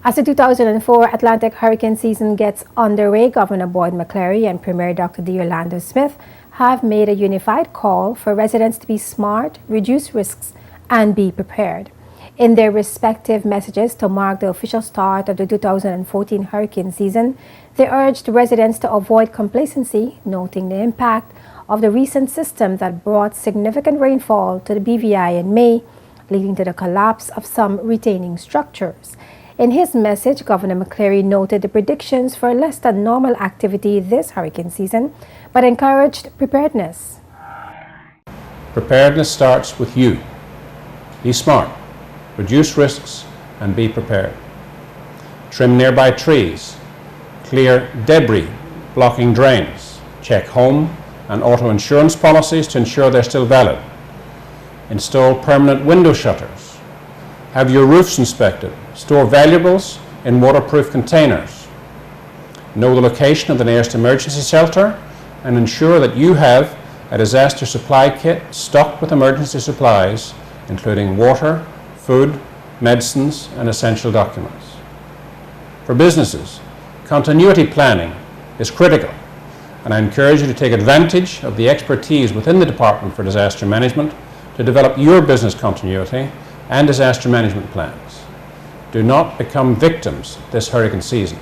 As the 2004 Atlantic hurricane season gets underway, Governor Boyd McCleary and Premier Dr. D. Orlando Smith have made a unified call for residents to be smart, reduce risks, and be prepared. In their respective messages to mark the official start of the 2014 hurricane season, they urged residents to avoid complacency, noting the impact of the recent system that brought significant rainfall to the BVI in May, leading to the collapse of some retaining structures. In his message, Governor McCleary noted the predictions for less than normal activity this hurricane season, but encouraged preparedness. Preparedness starts with you. Be smart, reduce risks, and be prepared. Trim nearby trees, clear debris blocking drains, check home and auto insurance policies to ensure they're still valid. Install permanent window shutters. Have your roofs inspected. Store valuables in waterproof containers. Know the location of the nearest emergency shelter and ensure that you have a disaster supply kit stocked with emergency supplies, including water, food, medicines, and essential documents. For businesses, continuity planning is critical, and I encourage you to take advantage of the expertise within the Department for Disaster Management to develop your business continuity and disaster management plans. Do not become victims this hurricane season.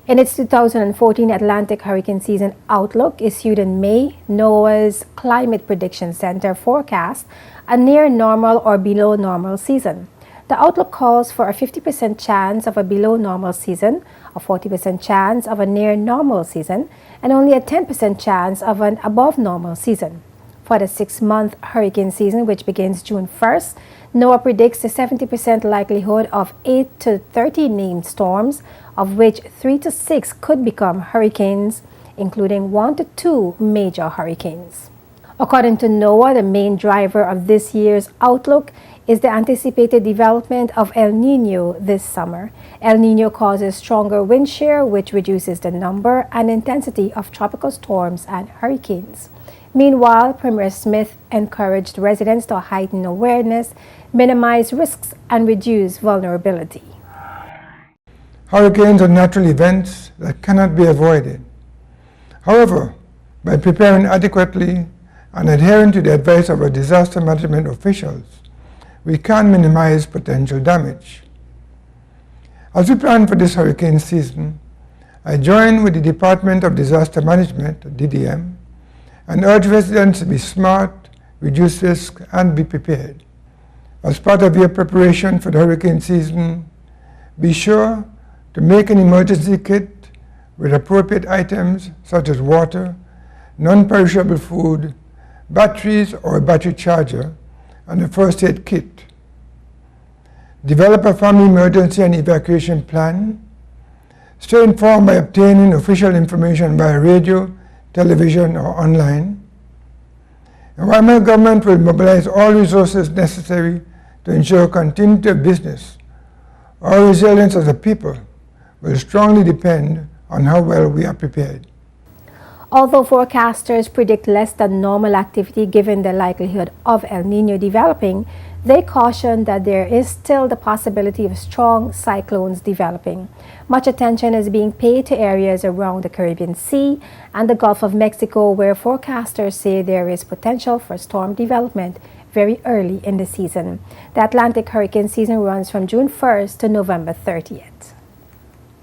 In its 2014 Atlantic hurricane season outlook issued in May, NOAA's Climate Prediction Center forecast a near normal or below normal season. The outlook calls for a 50% chance of a below normal season, a 40% chance of a near normal season, and only a 10% chance of an above normal season. For the 6-month hurricane season, which begins June 1st, NOAA predicts a 70% likelihood of 8 to 30 named storms, of which 3 to 6 could become hurricanes, including 1 to 2 major hurricanes. According to NOAA, the main driver of this year's outlook is the anticipated development of El Niño this summer. El Niño causes stronger wind shear, which reduces the number and intensity of tropical storms and hurricanes. Meanwhile, Premier Smith encouraged residents to heighten awareness, minimize risks, and reduce vulnerability. Hurricanes are natural events that cannot be avoided. However, by preparing adequately and adhering to the advice of our disaster management officials, we can minimize potential damage. As we plan for this hurricane season, I join with the Department of Disaster Management, DDM, and urge residents to be smart, reduce risk, and be prepared. As part of your preparation for the hurricane season, be sure to make an emergency kit with appropriate items such as water, non-perishable food, batteries or a battery charger, and a first aid kit. Develop a family emergency and evacuation plan. Stay informed by obtaining official information via radio, television, or online. Environmental government will mobilize all resources necessary to ensure continuity of business. Our resilience as a people will strongly depend on how well we are prepared. Although forecasters predict less than normal activity given the likelihood of El Niño developing, they caution that there is still the possibility of strong cyclones developing. Much attention is being paid to areas around the Caribbean Sea and the Gulf of Mexico, where forecasters say there is potential for storm development very early in the season. The Atlantic hurricane season runs from June 1st to November 30th.